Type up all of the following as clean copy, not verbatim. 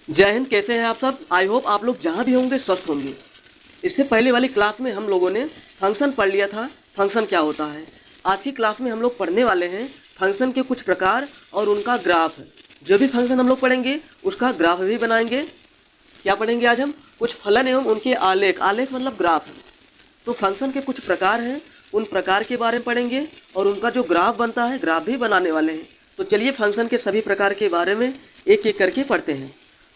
जय हिंद। कैसे हैं आप सब? आई होप आप लोग जहाँ भी होंगे स्वस्थ होंगे। इससे पहले वाली क्लास में हम लोगों ने फंक्शन पढ़ लिया था, फंक्शन क्या होता है। आज की क्लास में हम लोग पढ़ने वाले हैं फंक्शन के कुछ प्रकार और उनका ग्राफ। जो भी फंक्शन हम लोग पढ़ेंगे उसका ग्राफ भी बनाएंगे। क्या पढ़ेंगे आज हम? कुछ फलन एवं उनके आलेख। आलेख मतलब ग्राफ। तो फंक्शन के कुछ प्रकार हैं, उन प्रकार के बारे में पढ़ेंगे और उनका जो ग्राफ बनता है ग्राफ भी बनाने वाले हैं। तो चलिए फंक्शन के सभी प्रकार के बारे में एक एक करके पढ़ते हैं।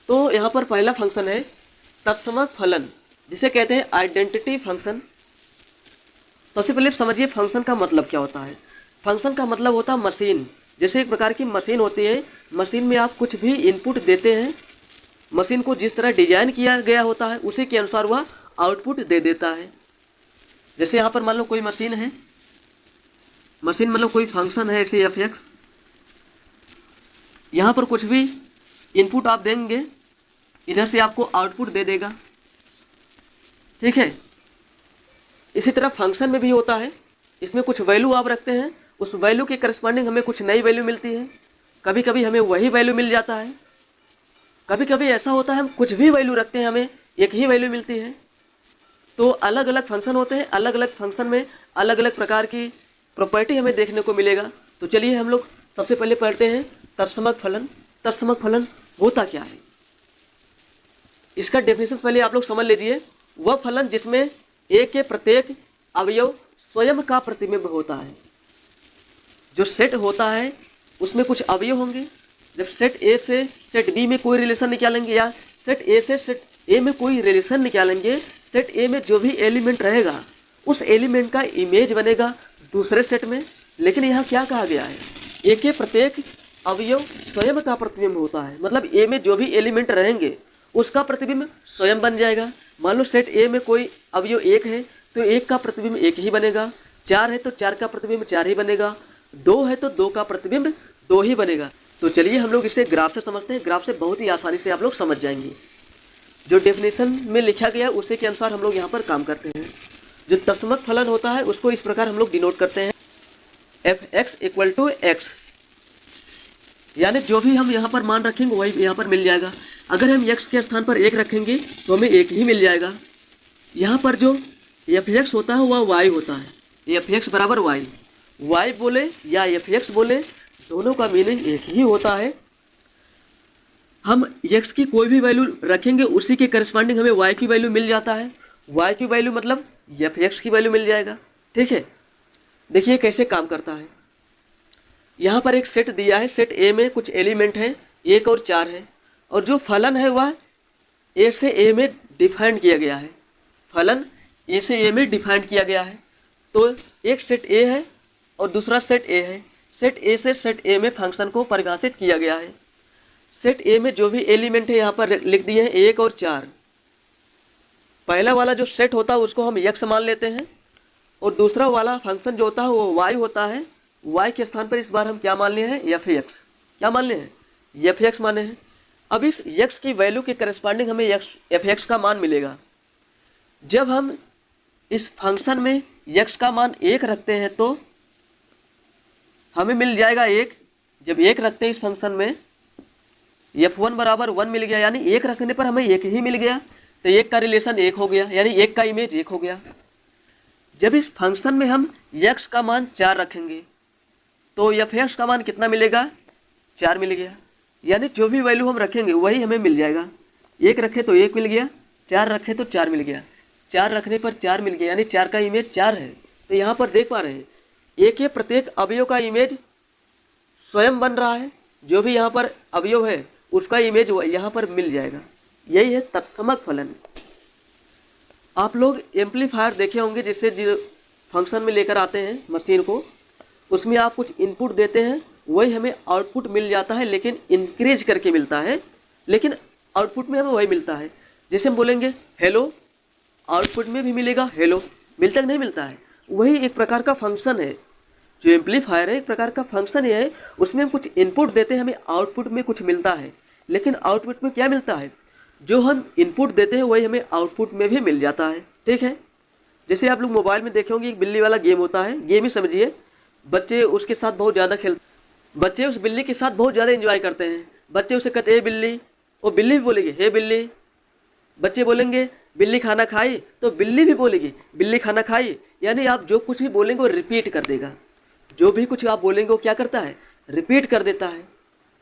तो यहाँ पर पहला फंक्शन है तत्समक फलन, जिसे कहते हैं आइडेंटिटी फंक्शन। सबसे पहले समझिए फंक्शन का मतलब क्या होता है। फंक्शन का मतलब होता है मशीन। जैसे एक प्रकार की मशीन होती है, मशीन में आप कुछ भी इनपुट देते हैं, मशीन को जिस तरह डिजाइन किया गया होता है उसी के अनुसार वह आउटपुट दे देता है। जैसे यहाँ पर मान लो कोई मशीन है, मशीन मतलब कोई फंक्शन है ऐसे f(x), यहाँ पर कुछ भी इनपुट आप देंगे, इधर से आपको आउटपुट दे देगा। ठीक है। इसी तरह फंक्शन में भी होता है, इसमें कुछ वैल्यू आप रखते हैं, उस वैल्यू के करस्पॉन्डिंग हमें कुछ नई वैल्यू मिलती है। कभी कभी हमें वही वैल्यू मिल जाता है, कभी कभी ऐसा होता है हम कुछ भी वैल्यू रखते हैं हमें एक ही वैल्यू मिलती है। तो अलग अलग फंक्शन होते हैं, अलग अलग फंक्शन में अलग अलग प्रकार की प्रॉपर्टी हमें देखने को मिलेगा। तो चलिए हम लोग सबसे पहले पढ़ते हैं तत्समक फलन। तत्समक फलन होता क्या है, इसका डेफिनेशन पहले आप लोग समझ लीजिए। वह फलन जिसमें ए के प्रत्येक अवयव स्वयं का प्रतिबिंब होता है। जो सेट होता है उसमें कुछ अवयव होंगे। जब सेट ए से सेट बी में कोई रिलेशन निकालेंगे या सेट ए से सेट ए में कोई रिलेशन निकालेंगे, सेट ए में जो भी एलिमेंट रहेगा उस एलिमेंट का इमेज बनेगा दूसरे सेट में। लेकिन यहाँ क्या कहा गया है, ए के प्रत्येक अवयव स्वयं का प्रतिबिंब होता है। मतलब ए में जो भी एलिमेंट रहेंगे उसका प्रतिबिंब स्वयं बन जाएगा। मान लो सेट ए में कोई अवयव एक है तो एक का प्रतिबिंब एक ही बनेगा, चार है तो चार का प्रतिबिंब चार ही बनेगा, दो है तो दो का प्रतिबिंब दो ही बनेगा। तो चलिए हम लोग इसे ग्राफ से समझते हैं। ग्राफ से बहुत ही आसानी से आप लोग समझ जाएंगे। जो डेफिनेशन में लिखा गया उसी के अनुसार हम लोग यहाँ पर काम करते हैं। जो तत्समक फलन होता है उसको इस प्रकार हम लोग डिनोट करते हैं, f(x) = x। यानी जो भी हम यहाँ पर मान रखेंगे वही यहाँ पर मिल जाएगा। अगर हम x के स्थान पर एक रखेंगे तो हमें एक ही मिल जाएगा। यहाँ पर जो f(x) होता है वह y होता है। f(x) = y। y बोले या f(x) बोले दोनों का मीनिंग एक ही होता है। हम x की कोई भी वैल्यू रखेंगे उसी के करस्पॉन्डिंग हमें y की वैल्यू मिल जाता है। y की वैल्यू मतलब f(x) की वैल्यू मिल जाएगा। ठीक है। देखिए कैसे काम करता है। यहाँ पर एक सेट दिया है, सेट ए में कुछ एलिमेंट हैं 1 और 4 है, और जो फलन है वह ए से ए में डिफाइंड किया गया है। फलन ए से ए में डिफाइंड किया गया है। तो एक सेट ए है और दूसरा सेट ए है। सेट ए से सेट ए में फंक्शन को परिभाषित किया गया है। सेट ए में जो भी एलिमेंट है यहाँ पर लिख दिए हैं 1 और 4। पहला वाला जो सेट होता है उसको हम x मान लेते हैं, और दूसरा वाला फंक्शन जो होता है वो y होता है। y के स्थान पर इस बार हम क्या मान लिए हैं, f(x). क्या मान लिए हैं, f(x) माने हैं। अब इस x की वैल्यू के करस्पॉन्डिंग हमें f(x) का मान मिलेगा। जब हम इस फंक्शन में x का मान 1 रखते हैं तो हमें मिल जाएगा 1। जब 1 रखते हैं इस फंक्शन में f1 = 1 मिल गया, यानी 1 रखने पर हमें 1 ही मिल गया। तो 1 का रिलेशन 1 हो गया, यानी 1 का इमेज 1 हो गया। जब इस फंक्शन में हम x का मान 4 रखेंगे तो f(x) का मान कितना मिलेगा, 4 मिल गया। यानी जो भी वैल्यू हम रखेंगे वही हमें मिल जाएगा। 1 रखे तो 1 मिल गया, 4 रखे तो 4 मिल गया, 4 रखने पर 4 मिल गया, यानी 4 का इमेज 4 है। तो यहाँ पर देख पा रहे हैं एक के प्रत्येक अवयव का इमेज स्वयं बन रहा है। जो भी यहाँ पर अवयव है उसका इमेज यहाँ पर मिल जाएगा। यही है तत्समक फलन। आप लोग एम्पलीफायर देखे होंगे, जिससे जो फंक्शन में लेकर आते हैं मशीन को, उसमें आप कुछ इनपुट देते हैं वही हमें आउटपुट मिल जाता है, लेकिन इंक्रीज करके मिलता है, लेकिन आउटपुट में हमें वही मिलता है। जैसे हम बोलेंगे हेलो, आउटपुट में भी मिलेगा हेलो, मिलता कि नहीं मिलता है। वही एक प्रकार का फंक्शन है। जो एम्पलीफायर है एक प्रकार का फंक्शन है, उसमें हम कुछ इनपुट देते हैं, हमें आउटपुट में कुछ मिलता है, लेकिन आउटपुट में क्या मिलता है, जो हम इनपुट देते हैं वही हमें आउटपुट में भी मिल जाता है। ठीक है। जैसे आप लोग मोबाइल में देखे होंगे एक बिल्ली वाला गेम होता है, गेम ही समझिए। बच्चे उसके साथ बहुत ज़्यादा बच्चे उस बिल्ली के साथ बहुत ज़्यादा एंजॉय करते हैं। बच्चे उसे कहते हैं बिल्ली, वो बिल्ली भी बोलेगी हे बिल्ली। बच्चे बोलेंगे बिल्ली खाना खाई, तो बिल्ली भी बोलेगी बिल्ली खाना खाई। यानी आप जो कुछ भी बोलेंगे वो रिपीट कर देगा। जो भी कुछ आप बोलेंगे वो क्या करता है, रिपीट कर देता है।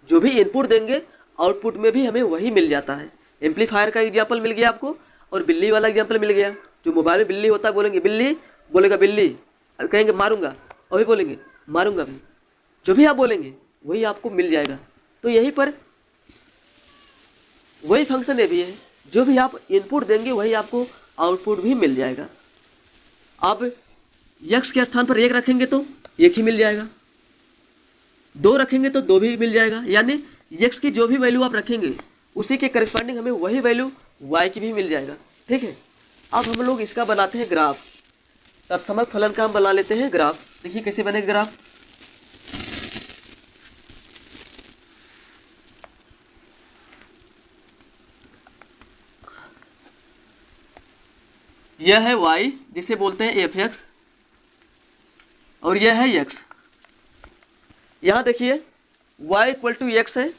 जो भी इनपुट देंगे आउटपुट में भी हमें वही मिल जाता है। एम्पलीफायर का एग्जाम्पल मिल गया आपको, और बिल्ली वाला एग्जाम्पल मिल गया। जो मोबाइल में बिल्ली होता है बोलेंगे बिल्ली, बोलेगा बिल्ली, और कहेंगे मारूंगा, और भी बोलेंगे मारूंगा भी। जो भी आप बोलेंगे वही आपको मिल जाएगा। तो यहीं पर वही फंक्शन ये भी है, जो भी आप इनपुट देंगे वही आपको आउटपुट भी मिल जाएगा। आप यक्स के स्थान पर 1 रखेंगे तो 1 ही मिल जाएगा, 2 रखेंगे तो 2 भी मिल जाएगा। यानी यक्स की जो भी वैल्यू आप रखेंगे उसी के करस्पॉन्डिंग हमें वही वैल्यू वाई की भी मिल जाएगा। ठीक है, अब हम लोग इसका बनाते हैं ग्राफ। तत्समक फलन का हम बना लेते हैं ग्राफ। देखिए कैसे बनेगा ग्राफ। यह है y जिसे बोलते हैं एफ एक्स, और यह है x। यहाँ देखिए y इक्वल टू एक्स है,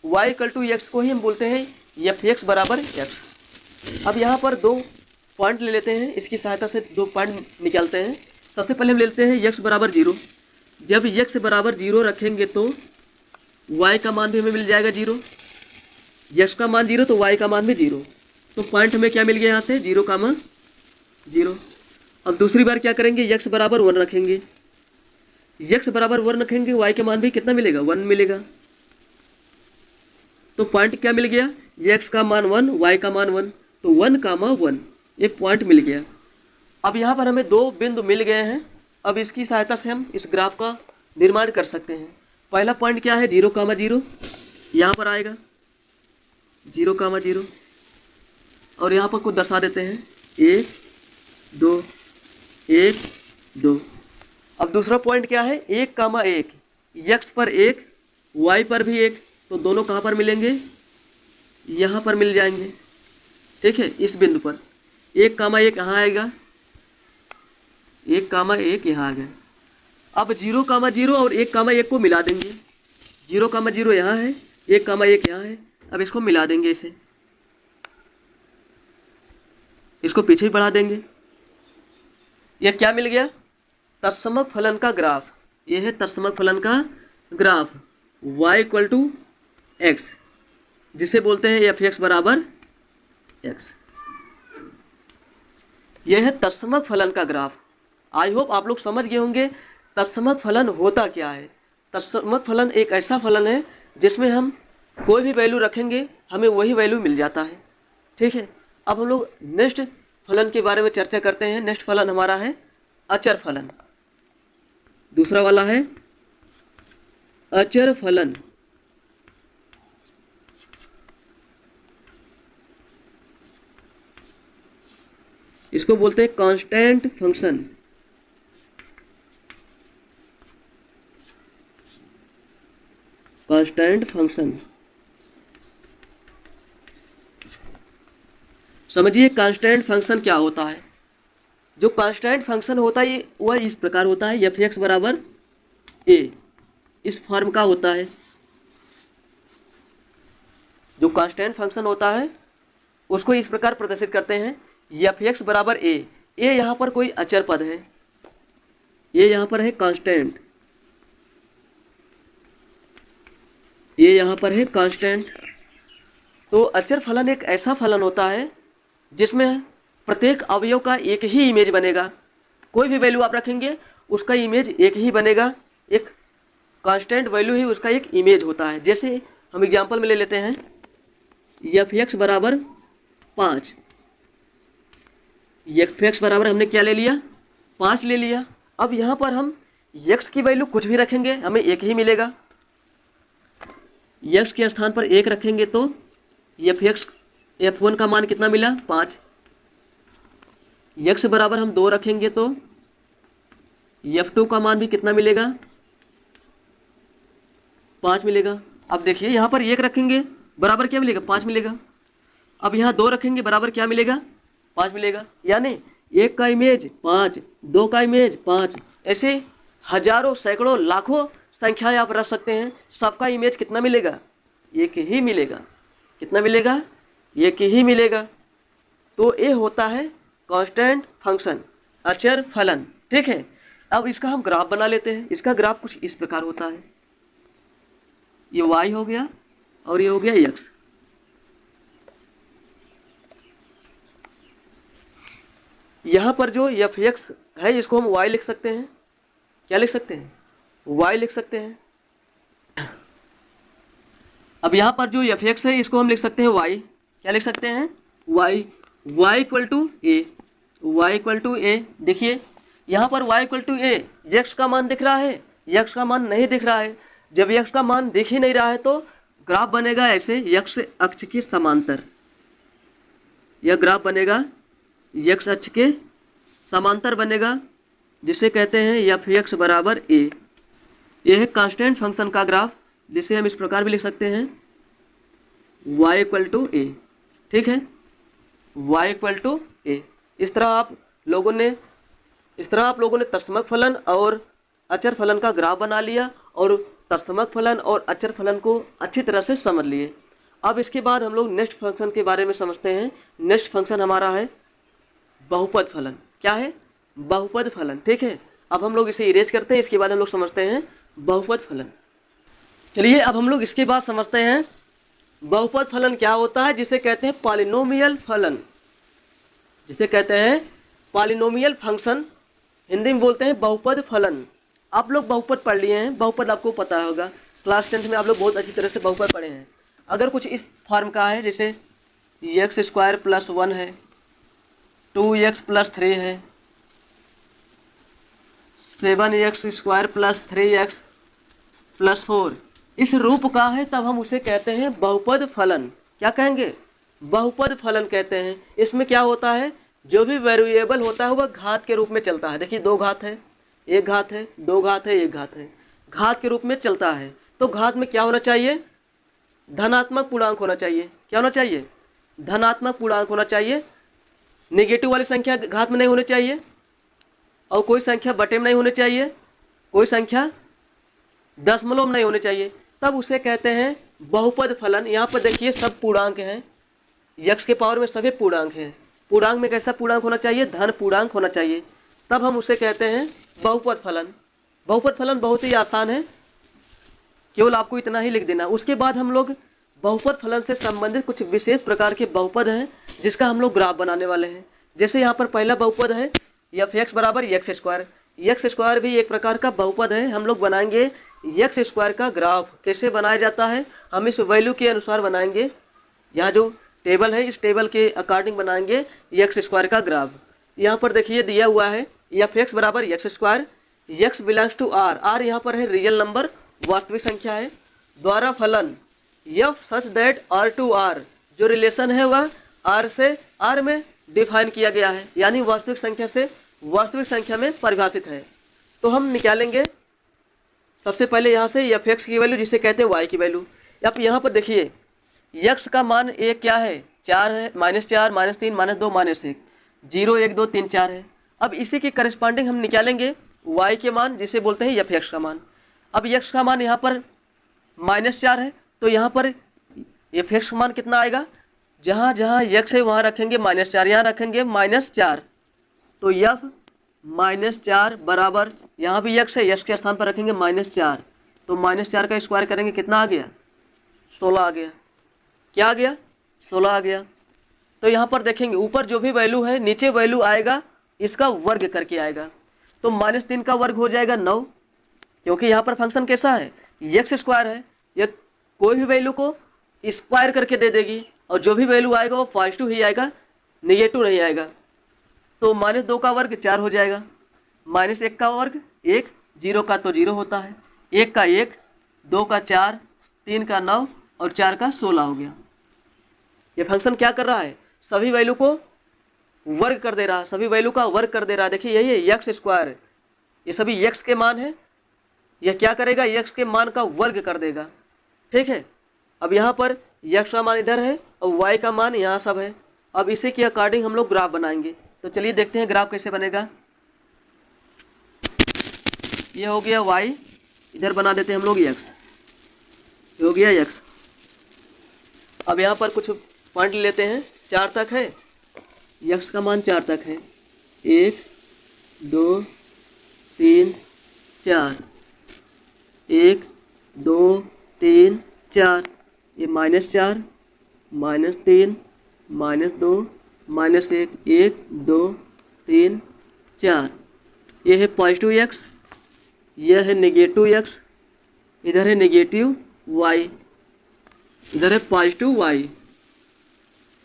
y इक्वल टू एक्स को ही हम बोलते हैं एफ एक्स बराबर x। अब यहाँ पर 2 पॉइंट ले लेते हैं, इसकी सहायता से 2 पॉइंट निकालते हैं। सबसे पहले हम लेते हैं x बराबर 0। जब x बराबर 0 रखेंगे तो y का मान भी हमें मिल जाएगा 0। x का मान 0 तो y का मान भी 0। तो पॉइंट हमें क्या मिल गया यहाँ से 0 का मान 0। अब दूसरी बार क्या करेंगे, x बराबर 1 रखेंगे। x बराबर 1 रखेंगे, y के मान भी कितना मिलेगा 1 मिलेगा। तो पॉइंट क्या मिल गया, x का मान 1, y का मान 1, तो 1 कामा 1 ये पॉइंट मिल गया। अब यहाँ पर हमें 2 बिंदु मिल गए हैं। अब इसकी सहायता से हम इस ग्राफ का निर्माण कर सकते हैं। पहला पॉइंट क्या है 0 कामा 0, यहाँ पर आएगा 0 कामा 0, और यहाँ पर कुछ दर्शा देते हैं 1 2 1 2। अब दूसरा पॉइंट क्या है 1 कामा 1, x पर 1 y पर भी 1, तो दोनों कहाँ पर मिलेंगे, यहाँ पर मिल जाएंगे। ठीक है, इस बिंदु पर 1 कामा 1 यहाँ आएगा, 1 कामा 1 यहाँ आ गया। अब 0 कामा 0 और 1 कामा 1 को मिला देंगे। 0 कामा 0 यहाँ है, 1 कामा 1 यहाँ है। अब इसको मिला देंगे, इसको पीछे ही बढ़ा देंगे। यह क्या मिल गया, तत्समक फलन का ग्राफ। यह है तत्समक फलन का graph y equal to x, जिसे बोलते हैं एफ एक्स बराबर एक्स। यह है तत्समक फलन का ग्राफ। आई होप आप लोग समझ गए होंगे तत्समक फलन होता क्या है। तत्समक फलन एक ऐसा फलन है जिसमें हम कोई भी वैल्यू रखेंगे हमें वही वैल्यू मिल जाता है। ठीक है, अब हम लोग नेक्स्ट फलन के बारे में चर्चा करते हैं। नेक्स्ट फलन हमारा है अचर फलन। दूसरा वाला है अचर फलन। इसको बोलते हैं कांस्टेंट फंक्शन। कांस्टेंट फंक्शन समझिए कांस्टेंट फंक्शन क्या होता है। जो कांस्टेंट फंक्शन होता है वह इस प्रकार होता है, एफ एक्स बराबर ए, इस फॉर्म का होता है। जो कांस्टेंट फंक्शन होता है उसको इस प्रकार प्रदर्शित करते हैं, एफ एक्स बराबर ए। ए यहाँ पर कोई अचर पद है, ये यहाँ पर है कांस्टेंट, ये यहाँ पर है कांस्टेंट। तो अचर फलन एक ऐसा फलन होता है जिसमें प्रत्येक अवयव का एक ही इमेज बनेगा। कोई भी वैल्यू आप रखेंगे उसका इमेज एक ही बनेगा, एक कांस्टेंट वैल्यू ही उसका एक इमेज होता है। जैसे हम एग्जांपल में ले लेते हैं एफ एक्स बराबर 5। एफ एक्स बराबर हमने क्या ले लिया 5 ले लिया। अब यहाँ पर हम एक्स की वैल्यू कुछ भी रखेंगे हमें एक ही मिलेगा। एक्स के स्थान पर 1 रखेंगे तो F1 का मान कितना मिला 5। एक्स बराबर हम 2 रखेंगे तो F2 का मान भी कितना मिलेगा 5 मिलेगा। अब देखिए यहाँ पर 1 रखेंगे बराबर क्या मिलेगा 5 मिलेगा। अब यहाँ 2 रखेंगे बराबर क्या मिलेगा 5 मिलेगा। यानी 1 का इमेज 5, 2 का इमेज 5, ऐसे हजारों सैकड़ों लाखों संख्याएं आप रख सकते हैं, सबका इमेज कितना मिलेगा एक ही मिलेगा। कितना मिलेगा, एक ही मिलेगा। तो ये होता है कांस्टेंट फंक्शन, अचर फलन। ठीक है, अब इसका हम ग्राफ बना लेते हैं। इसका ग्राफ कुछ इस प्रकार होता है, ये y हो गया और ये हो गया x। यहाँ पर जो f(x) है इसको हम y लिख सकते हैं। क्या लिख सकते हैं, y लिख सकते हैं। अब यहाँ पर जो f(x) है इसको हम लिख सकते हैं y। क्या लिख सकते हैं, y। y equal to a, y equal to a. देखिए यहाँ पर y equal to a, x का मान दिख रहा है, x का मान नहीं दिख रहा है। जब x का मान दिख ही नहीं रहा है तो ग्राफ बनेगा ऐसे, x अक्ष के समांतर। यह ग्राफ बनेगा x अक्ष के समांतर बनेगा, जिसे कहते हैं f(x) बराबर a। यह है कांस्टेंट फंक्शन का ग्राफ, जिसे हम इस प्रकार भी लिख सकते हैं y इक्वल टू a। ठीक है, y इक्वल टू a। इस तरह आप लोगों ने तत्समक फलन और अचर फलन का ग्राफ बना लिया और तत्समक फलन और अचर फलन को अच्छी तरह से समझ लिए। अब इसके बाद हम लोग नेक्स्ट फंक्शन के बारे में समझते हैं। नेक्स्ट फंक्शन हमारा है बहुपद फलन। क्या है, बहुपद फलन। ठीक है, अब हम लोग इसे इरेज करते हैं, इसके बाद हम लोग समझते हैं बहुपद फलन। चलिए अब हम लोग इसके बाद समझते हैं बहुपद फलन क्या होता है, जिसे कहते हैं पॉलिनोमियल फलन, जिसे कहते हैं पॉलिनोमियल फंक्शन। हिंदी में बोलते हैं बहुपद फलन। आप लोग बहुपद पढ़ लिए हैं, बहुपद आपको पता होगा, क्लास 10th में आप लोग बहुत अच्छी तरह से बहुपद पढ़े हैं। अगर कुछ इस फॉर्म का है, जैसे x² + 1 है, 2x + 3 है, 7x² + 3x + 4, इस रूप का है, तब हम उसे कहते हैं बहुपद फलन। क्या कहेंगे, बहुपद फलन कहते हैं। इसमें क्या होता है, जो भी वेरिएबल होता है वह घात के रूप में चलता है। देखिए 2 घात है, 1 घात है, 2 घात है, 1 घात है, घात के रूप में चलता है। तो घात में क्या होना चाहिए, धनात्मक पूर्णांक होना चाहिए। क्या होना चाहिए, धनात्मक पूर्णांक होना चाहिए। नेगेटिव वाली संख्या घात में नहीं होनी चाहिए, और कोई संख्या बटे में नहीं होनी चाहिए, कोई संख्या दशमलव में नहीं होनी चाहिए, तब उसे कहते हैं बहुपद फलन। यहाँ पर देखिए सब पूर्णांक हैं, x के पावर में सभी पूर्णांक हैं। पूर्णांक में कैसा पूर्णांक होना चाहिए, धन पूर्णांक होना चाहिए, तब हम उसे कहते हैं बहुपद फलन। बहुपद फलन बहुत ही आसान है, केवल आपको इतना ही लिख देना। उसके बाद हम लोग बहुपद फलन से संबंधित कुछ विशेष प्रकार के बहुपद हैं, जिसका हम लोग ग्राफ बनाने वाले हैं। जैसे यहाँ पर पहला बहुपद है f(x) बराबर x²। x² भी एक प्रकार का बहुपद है। हम लोग बनाएंगे x² का ग्राफ। कैसे बनाया जाता है, हम इस वैल्यू के अनुसार बनाएंगे। यहाँ जो टेबल है, इस टेबल के अकॉर्डिंग बनाएंगे x² का ग्राफ। यहाँ पर देखिए दिया हुआ है f(x) बराबर x², x belongs to r। r यहाँ पर है रियल नंबर, वास्तविक संख्या है, द्वारा फलन f such that r to r, जो रिलेशन है वह r से r में डिफाइन किया गया है, यानी वास्तविक संख्या से वास्तविक संख्या में परिभाषित है। तो हम निकालेंगे सबसे पहले यहाँ से f(x) की वैल्यू, जिसे कहते हैं y की वैल्यू। अब यहाँ पर देखिए x का मान एक क्या है, 4 है, -4, -3, -2, -1, 0, 1, 2, 3, 4 है। अब इसी के करस्पॉन्डिंग हम निकालेंगे y के मान, जिसे बोलते हैं f(x) का मान। अब x का मान यहाँ पर -4 है, तो यहाँ पर f(x) का मान कितना आएगा, जहाँ जहाँ x है वहाँ रखेंगे -4, यहाँ रखेंगे -4, तो f -4 बराबर, यहाँ भी x है, x के स्थान पर रखेंगे -4, तो -4 का स्क्वायर करेंगे, कितना आ गया, 16 आ गया। क्या आ गया, 16 आ गया। तो यहाँ पर देखेंगे ऊपर जो भी वैल्यू है, नीचे वैल्यू आएगा इसका वर्ग करके आएगा, तो -3 का वर्ग हो जाएगा 9, क्योंकि यहाँ पर फंक्शन कैसा है, x² है, यह कोई भी वैल्यू को स्क्वायर करके दे देगी, और जो भी वैल्यू आएगा वो पॉजिटिव ही आएगा, नेगेटिव नहीं आएगा। तो -2 का वर्ग 4 हो जाएगा, -1 का वर्ग 1, 0 का तो 0 होता है, 1 का 1, 2 का 4, 3 का 9 और 4 का 16 हो गया। ये फंक्शन क्या कर रहा है, सभी वैल्यू को वर्ग कर दे रहा है, सभी वैल्यू का वर्ग कर दे रहा है। देखिए यही है x², ये सभी x के मान है, यह क्या करेगा, x के मान का वर्ग कर देगा। ठीक है, अब यहाँ पर x का मान इधर है और y का मान यहाँ सब है। अब इसी के अकॉर्डिंग हम लोग ग्राफ बनाएंगे। तो चलिए देखते हैं ग्राफ कैसे बनेगा। ये हो गया y, इधर बना देते हैं हम लोग x, ये हो गया x। अब यहाँ पर कुछ पॉइंट लेते हैं, 4 तक है, यक्स का मान 4 तक है, 1 2 3 4, 1 2 3 4, ये -4 -3 -2 -1, 1 2 3 4, ये है पॉजिटिव यक्स, यह है नेगेटिव यक्स, इधर है नेगेटिव वाई, इधर है पॉजिटिव वाई।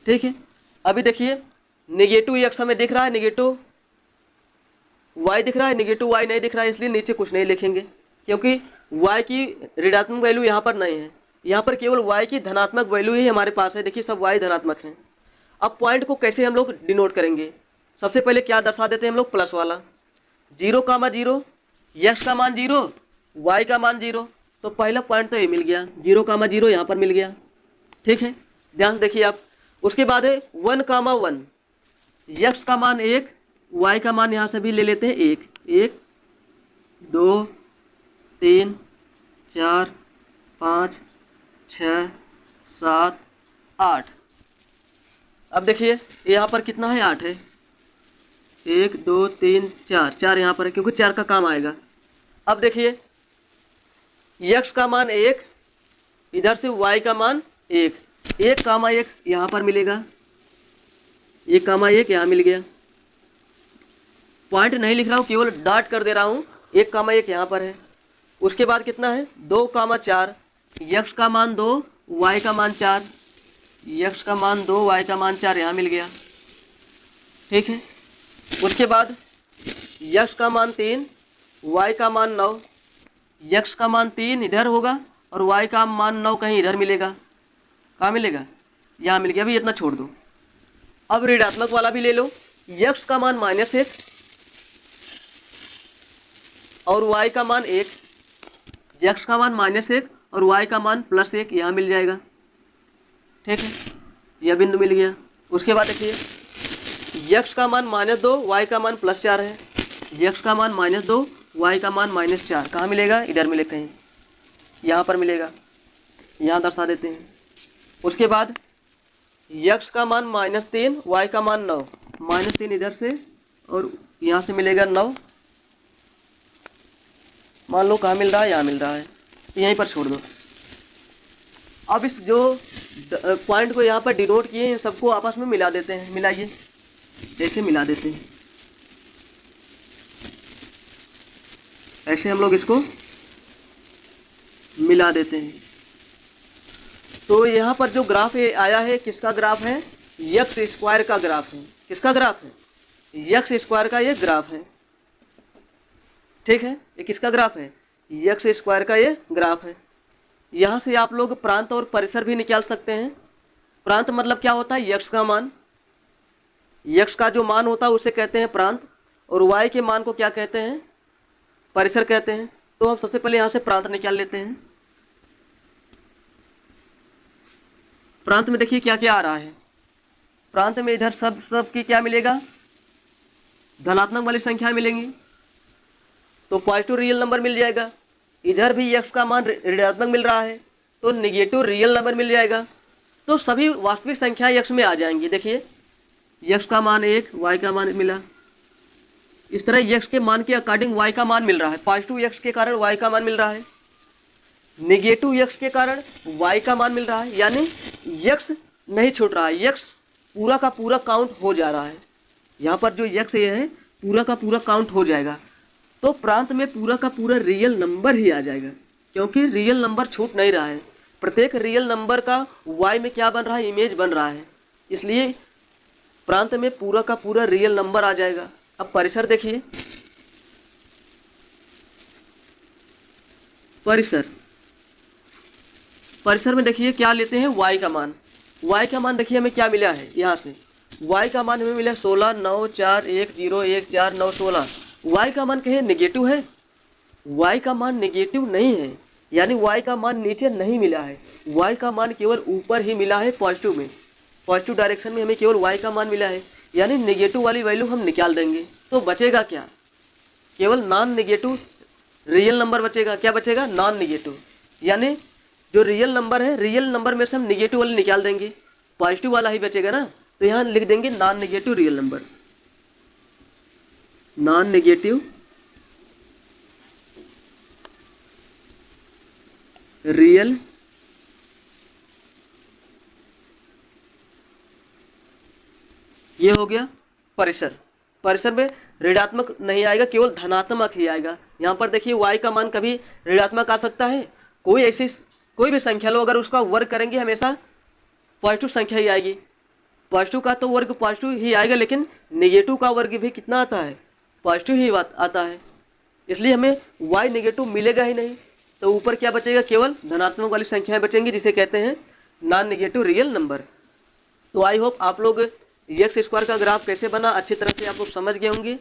ठीक है, अभी देखिए नेगेटिव यक्स हमें दिख रहा है, नेगेटिव वाई दिख रहा है, नेगेटिव वाई नहीं दिख रहा है, इसलिए नीचे कुछ नहीं लिखेंगे क्योंकि वाई की ऋणात्मक वैल्यू यहाँ पर नहीं है, यहाँ पर केवल वाई की धनात्मक वैल्यू ही हमारे पास है। देखिए सब वाई धनात्मक हैं। अब पॉइंट को कैसे हम लोग डिनोट करेंगे, सबसे पहले क्या दर्शा देते हैं हम लोग, प्लस वाला, 0,0, यक्स का मान 0, वाई का मान 0, तो पहला पॉइंट तो ये मिल गया, 0,0 यहाँ पर मिल गया। ठीक है, ध्यान से देखिए आप। उसके बाद है 1,1, यक्स का मान 1, वाई का मान यहाँ से भी ले लेते हैं 1, 1 2 3 4 5 6 7 8। अब देखिए यहाँ पर कितना है, 8 है, 1 2 3 4, 4 यहाँ पर है क्योंकि 4 का काम आएगा। अब देखिए यक्स का मान 1, इधर से वाई का मान 1, 1,1 यहाँ पर मिलेगा, 1,1 यहाँ मिल गया। पॉइंट नहीं लिख रहा हूँ, केवल डॉट कर दे रहा हूँ, 1,1 यहाँ पर है। उसके बाद कितना है, 2,4, यक्स का मान 2, वाई का मान 4, यक्स का मान 2, वाई का मान 4 यहाँ मिल गया। ठीक है, उसके बाद यक्स का मान 3, वाई का मान 9, यक्स का मान 3 इधर होगा और वाई का मान 9 कहीं इधर मिलेगा, कहाँ मिलेगा, यहाँ मिल गया। अभी इतना छोड़ दो। अब ऋणात्मक वाला भी ले लो, यक्स का मान -1 और वाई का मान 1, यक्स का मान -1 और वाई का मान +1 यहाँ मिल जाएगा। ठीक है, यह बिंदु मिल गया। उसके बाद देखिए यक्स का मान -2, वाई का मान +4 है, यक्स का मान -2, वाई का मान -4 कहाँ मिलेगा, इधर मिले कहीं, यहाँ पर मिलेगा, यहाँ दर्शा देते हैं। उसके बाद यक्स का मान -3, वाई का मान 9, -3 इधर से और यहाँ से मिलेगा 9, मान लो कहाँ मिल रहा है, यहाँ मिल रहा है, यहीं पर छोड़ दो। अब इस जो पॉइंट को यहाँ पर डिनोट किए हैं सबको आपस में मिला देते हैं, मिलाइए, ऐसे मिला देते हैं, ऐसे हम लोग इसको मिला देते हैं। तो यहाँ पर जो ग्राफ आया है, किसका ग्राफ है, यक्स स्क्वायर का ग्राफ है। किसका ग्राफ है, यक्स स्क्वायर का ये ग्राफ है। ठीक है, ये किसका ग्राफ है, यक्स स्क्वायर का ये ग्राफ है। यहाँ से आप लोग प्रांत और परिसर भी निकाल सकते हैं। प्रांत मतलब क्या होता है, यक्स का मान, यक्स का जो मान होता है उसे कहते हैं प्रांत, और वाई के मान को क्या कहते हैं, परिसर कहते हैं। तो हम सबसे पहले यहाँ से प्रांत निकाल लेते हैं। प्रांत में देखिए क्या क्या आ रहा है, प्रांत में इधर सब की क्या मिलेगा, धनात्मक वाली संख्या मिलेंगी, तो पॉजिटिव रियल नंबर मिल जाएगा। इधर भी यक्स का मान ऋणात्मक मिल रहा है तो नेगेटिव रियल नंबर मिल जाएगा। तो सभी वास्तविक संख्या यक्स में आ जाएंगी। देखिए यक्स का मान 1, वाई का मान मिला, इस तरह यक्स के मान के अकॉर्डिंग वाई का मान मिल रहा है। पॉजिटिव यक्स के कारण वाई का मान मिल रहा है, नेगेटिव यक्स के कारण वाई का मान मिल रहा है, यानी यक्स नहीं छूट रहा है, यक्स पूरा का पूरा काउंट हो जा रहा है। यहाँ पर जो यक्स ये है पूरा का पूरा काउंट हो जाएगा, तो प्रांत में पूरा का पूरा रियल नंबर ही आ जाएगा, क्योंकि रियल नंबर छूट नहीं रहा है। प्रत्येक रियल नंबर का वाई में क्या बन रहा है, इमेज बन रहा है, इसलिए प्रांत में पूरा का पूरा रियल नंबर आ जाएगा। अब परिसर देखिए, परिसर में देखिए क्या लेते हैं, वाई का मान। वाई का मान देखिए हमें क्या मिला है, यहाँ से वाई का मान हमें मिला 16, 9, 4, 1, 0, 1, 4, 9, 16। वाई का मान कहे नेगेटिव है, वाई का मान नेगेटिव नहीं है, यानी वाई का मान नीचे नहीं मिला है, वाई का मान केवल ऊपर ही मिला है पॉजिटिव में, पॉजिटिव डायरेक्शन में हमें केवल वाई का मान मिला है, यानी नेगेटिव वाली वैल्यू हम निकाल देंगे। तो बचेगा क्या, केवल नॉन नेगेटिव रियल नंबर बचेगा। क्या बचेगा, नॉन नेगेटिव, यानी जो रियल नंबर है, रियल नंबर में से हम निगेटिव वाले निकाल देंगे, पॉजिटिव वाला ही बचेगा ना, तो यहाँ लिख देंगे non negative real number, non negative real ये हो गया परिसर। परिसर में ऋणात्मक नहीं आएगा, केवल धनात्मक ही आएगा। यहाँ पर देखिए y का मान कभी ऋणात्मक आ सकता है, कोई भी संख्या लो, अगर उसका वर्ग करेंगे हमेशा पॉजिटिव संख्या ही आएगी। पॉजिटिव का तो वर्ग पॉजिटिव ही आएगा, लेकिन निगेटिव का वर्ग भी कितना आता है, पॉजिटिव ही आता है, इसलिए हमें y निगेटिव मिलेगा ही नहीं। तो ऊपर क्या बचेगा, केवल धनात्मक वाली संख्याएं बचेंगी, जिसे कहते हैं नॉन निगेटिव रियल नंबर। तो आई होप आप लोग एक्स स्क्वायर का ग्राफ कैसे बना अच्छी तरह से आप लोग समझ गए होंगे।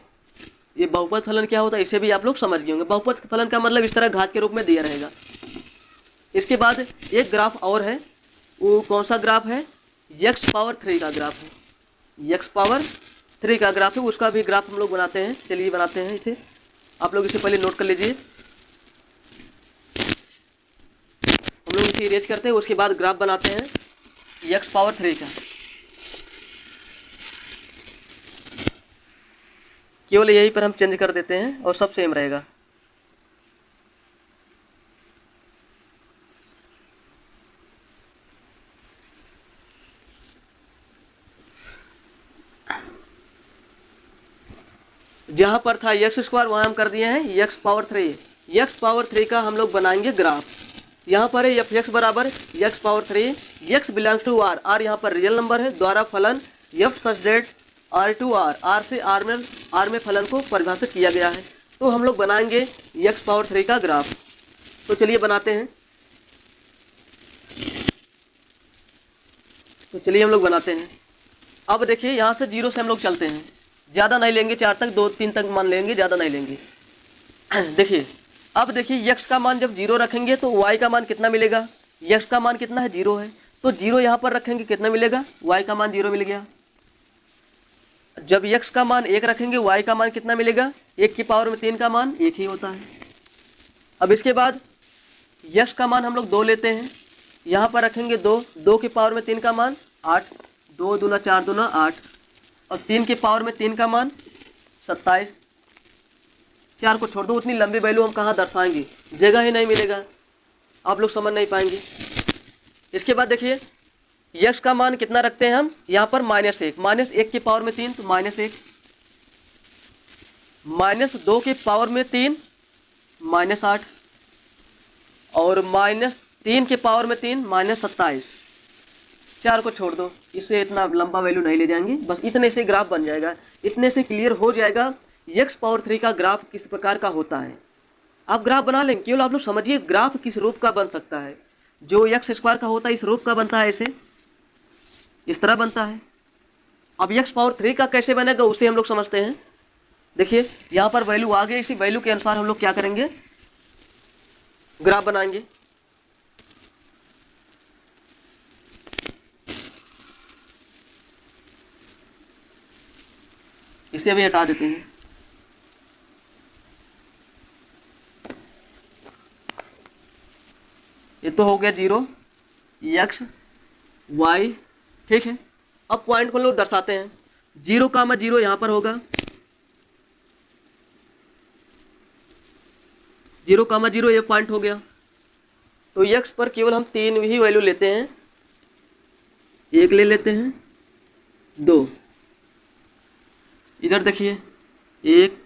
ये बहुपद फलन क्या होता है इसे भी आप लोग समझ गए होंगे। बहुपद फलन का मतलब इस तरह घात के रूप में दिया रहेगा। इसके बाद एक ग्राफ और है, वो कौन सा ग्राफ है, x पावर 3 का ग्राफ है। x पावर 3 का ग्राफ है, उसका भी ग्राफ हम लोग बनाते हैं। चलिए बनाते हैं इसे, आप लोग इसे पहले नोट कर लीजिए। हम लोग इसे इरेज करते हैं, उसके बाद ग्राफ बनाते हैं x पावर 3 का। केवल यहीं पर हम चेंज कर देते हैं और सब सेम रहेगा। जहां पर था एक्स स्क्वायर वहां हम कर दिए हैं एक्स पावर 3। एक्स पावर 3 का हम लोग बनाएंगे ग्राफ। यहाँ पर है एफ एक्स बराबर x power 3, x belongs to r, r यहाँ पर रियल नंबर है, द्वारा फलन f such that r to r, r से आर में फलन को परिभाषित किया गया है। तो हम लोग बनाएंगे एक्स पावर 3 का ग्राफ। तो चलिए बनाते हैं। हम लोग बनाते हैं। अब देखिए यहाँ से 0 से हम लोग चलते हैं, ज़्यादा नहीं लेंगे, 4 तक 2 3 तक मान लेंगे, ज़्यादा नहीं लेंगे। देखिए अब देखिए x का मान जब 0 रखेंगे तो y का मान कितना मिलेगा, x का मान कितना है 0 है, तो 0 यहाँ पर रखेंगे कितना मिलेगा, y का मान 0 मिल गया। जब x का मान 1 रखेंगे y का मान कितना मिलेगा, 1 की पावर में 3 का मान 1 ही होता है। अब इसके बाद x का मान हम लोग 2 लेते हैं, यहाँ पर रखेंगे 2 की पावर में 3 का मान 8, 2 दूना 4 दूना 8, और 3 की पावर में 3 का मान 27। 4 को छोड़ दो, उतनी लंबी वैल्यू हम कहाँ दर्शाएंगे, जगह ही नहीं मिलेगा, आप लोग समझ नहीं पाएंगे। इसके बाद देखिए x का मान कितना रखते हैं हम, यहाँ पर -1, -1 की पावर में 3 तो -1, -2 की पावर में 3 -8, और -3 की पावर में 3 -27। 4 को छोड़ दो, इससे इतना लंबा वैल्यू नहीं ले जाएंगे, बस इतने से ग्राफ बन जाएगा। इतने से क्लियर हो जाएगा x पावर 3 का ग्राफ किस प्रकार का होता है। आप ग्राफ बना लेंगे, केवल आप लोग समझिए ग्राफ किस रूप का बन सकता है। जो एक्स स्क्वायर का होता है इस रूप का बनता है, ऐसे इस तरह बनता है। अब x पावर 3 का कैसे बनेगा उसे हम लोग समझते हैं। देखिए यहाँ पर वैल्यू आ गई, इसी वैल्यू के अनुसार हम लोग क्या करेंगे, ग्राफ बनाएंगे। इसे अभी हटा देते हैं। ये तो हो गया 0 x y, ठीक है। अब पॉइंट को लोग दर्शाते हैं, 0,0 यहाँ पर होगा, 0,0 ये पॉइंट हो गया। तो x पर केवल हम 3 ही वैल्यू लेते हैं, 1 ले लेते हैं, 2, इधर देखिए 1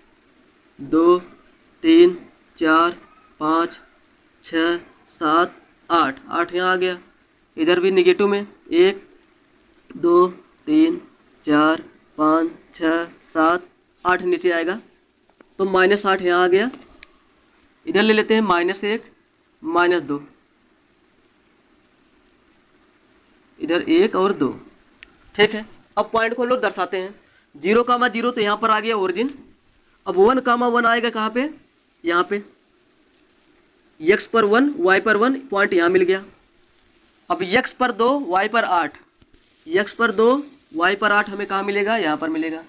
2 3 4 5 6 7 8, 8 यहाँ आ गया। इधर भी निगेटिव में 1 2 3 4 5 6 7 8 नीचे आएगा, तो -8 यहाँ आ गया। इधर ले लेते हैं -1 -2, इधर 1 और 2, ठीक है। अब पॉइंट को लोग दर्शाते हैं, 0,0 तो यहाँ पर आ गया ओरिजिन। अब 1,1 आएगा कहाँ पे, यहाँ पे x पर 1 y पर 1, पॉइंट यहाँ मिल गया। अब x पर 2 y पर 8, x पर 2 y पर 8 हमें कहाँ मिलेगा, यहाँ पर मिलेगा,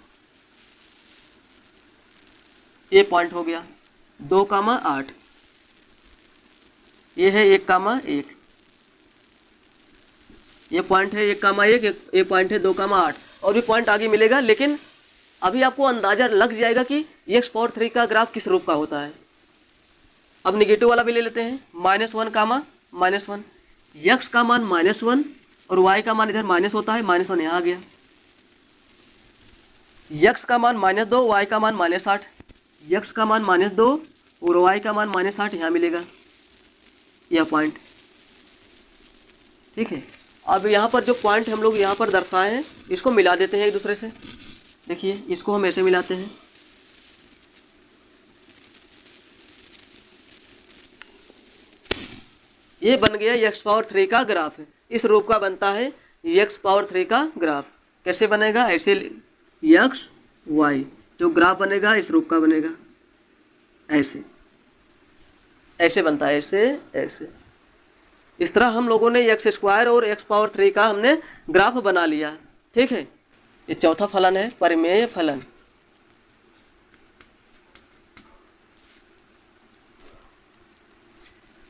ये पॉइंट हो गया 2,8। ये है 1,1, ये पॉइंट है 1,1, ये पॉइंट है 2,8, और भी पॉइंट आगे मिलेगा, लेकिन अभी आपको अंदाज़ा लग जाएगा कि एक्स पावर 3 का ग्राफ किस रूप का होता है। अब निगेटिव वाला भी ले लेते हैं, -1, -1, यक्स का मान -1 और वाई का मान इधर माइनस होता है, -1 यहाँ आ गया। यक्स का मान -2, वाई का मान -8, यक्स का मान -2 और वाई का मान -8 यहाँ मिलेगा, यह पॉइंट। ठीक है, अब यहाँ पर जो पॉइंट हम लोग यहाँ पर दर्शाए हैं इसको मिला देते हैं एक दूसरे से। देखिए इसको हम ऐसे मिलाते हैं, ये बन गया एक्स पावर 3 का ग्राफ है, इस रूप का बनता है एक्स पावर 3 का ग्राफ। कैसे बनेगा? ऐसे एक्स वाई जो ग्राफ बनेगा इस रूप का बनेगा, ऐसे ऐसे बनता है, ऐसे ऐसे। इस तरह हम लोगों ने एक्स स्क्वायर और एक्स पावर 3 का हमने ग्राफ बना लिया। ठीक है, ये चौथा फलन है परिमेय फलन।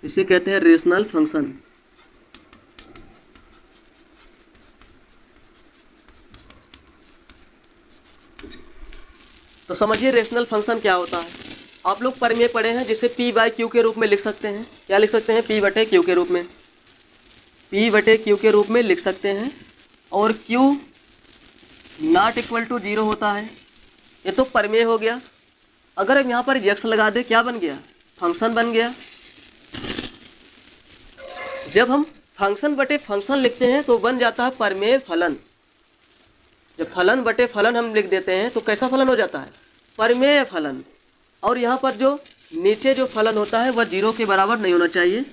इसे कहते हैं रेशनल फंक्शन। तो समझिए रेशनल फंक्शन क्या होता है। आप लोग परिमेय पढ़े हैं, जिसे P बाई क्यू के रूप में लिख सकते हैं। क्या लिख सकते हैं? P बटे क्यू के रूप में, P बटे क्यू के रूप में लिख सकते हैं। और Q नॉट इक्वल टू 0 होता है, ये तो परिमेय हो गया। अगर हम यहाँ पर x लगा दे, क्या बन गया? फंक्शन बन गया। जब हम फंक्शन बटे फंक्शन लिखते हैं तो बन जाता है परिमेय फलन। जब फलन बटे फलन हम लिख देते हैं तो कैसा फलन हो जाता है? परिमेय फलन। और यहाँ पर जो नीचे जो फलन होता है वह 0 के बराबर नहीं होना चाहिए,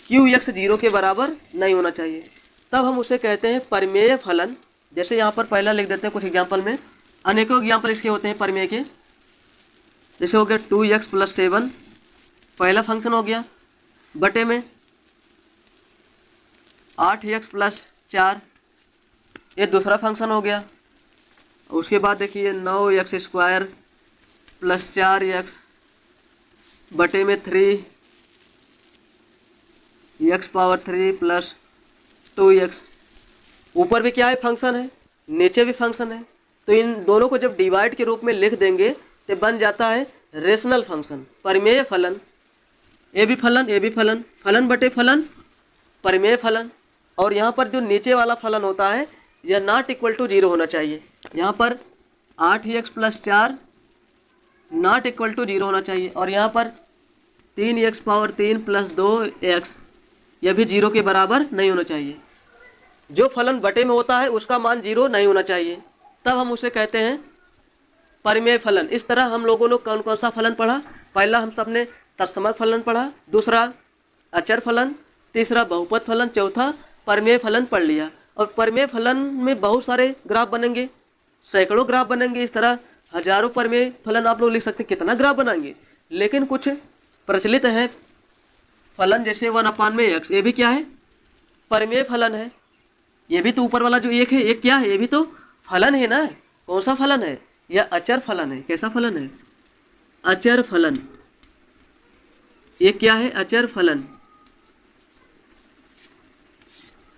QX 0 के बराबर नहीं होना चाहिए, तब हम उसे कहते हैं परिमेय फलन। जैसे यहाँ पर पहला लिख देते हैं कुछ एग्जाम्पल में, अनेकों एग्जाम्पल इसके होते हैं परिमेय के। जैसे हो गया 2x + 7, पहला फंक्शन हो गया, बटे में 8x + 4, ये दूसरा फंक्शन हो गया। उसके बाद देखिए 9x² + 4x बटे में 3x पावर 3 + 2x। ऊपर भी क्या है? फंक्शन है, नीचे भी फंक्शन है। तो इन दोनों को जब डिवाइड के रूप में लिख देंगे तो बन जाता है रेशनल फंक्शन, परिमेय फलन। ये भी फलन, ये भी फलन, फलन बटे फलन, परिमेय फलन। और यहाँ पर जो नीचे वाला फलन होता है यह नॉट इक्वल टू 0 होना चाहिए। यहाँ पर 8x + 4 नॉट इक्वल टू 0 होना चाहिए। और यहाँ पर 3x पावर 3 + 2x, यह भी 0 के बराबर नहीं होना चाहिए। जो फलन बटे में होता है उसका मान 0 नहीं होना चाहिए, तब हम उसे कहते हैं परिमेय फलन। इस तरह हम लोगों ने कौन कौन सा फलन पढ़ा? पहला हम सबने तत्समक फलन पढ़ा, दूसरा अचर फलन, तीसरा बहुपद फलन, चौथा परिमेय फलन पढ़ लिया। और परिमेय फलन में बहुत सारे ग्राफ बनेंगे, सैकड़ों ग्राफ बनेंगे। इस तरह हजारों परिमेय फलन आप लोग लिख सकते हैं, कितना ग्राफ बनाएंगे। लेकिन कुछ प्रचलित है फलन, जैसे 1/x, ये भी क्या है? परिमेय फलन है। ये भी तो ऊपर वाला जो एक है, ये क्या है? ये भी तो फलन है ना। कौन सा फलन है? यह अचर फलन है। कैसा फलन है? अचर फलन। ये क्या है? अचर फलन।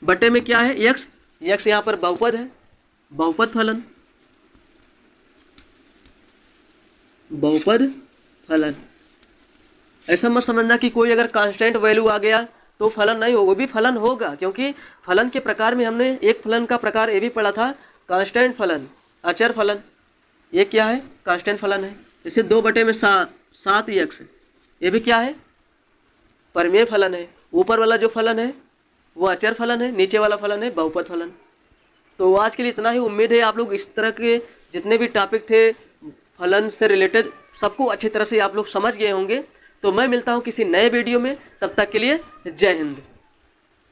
बटे में क्या है? x, x यहाँ पर बहुपद है, बहुपद फलन, बहुपद फलन। ऐसा मत समझना कि कोई अगर कांस्टेंट वैल्यू आ गया तो फलन नहीं होगा, भी फलन होगा। क्योंकि फलन के प्रकार में हमने एक फलन का प्रकार ये भी पढ़ा था, कांस्टेंट फलन, अचर फलन। ये क्या है? कांस्टेंट फलन है। जैसे 2/7x, ये भी क्या है? परिमेय फलन है। ऊपर वाला जो फलन है वो अचर फलन है, नीचे वाला फलन है बहुपद फलन। तो आज के लिए इतना ही। उम्मीद है आप लोग इस तरह के जितने भी टॉपिक थे फलन से रिलेटेड सबको अच्छी तरह से आप लोग समझ गए होंगे। तो मैं मिलता हूँ किसी नए वीडियो में, तब तक के लिए जय हिंद।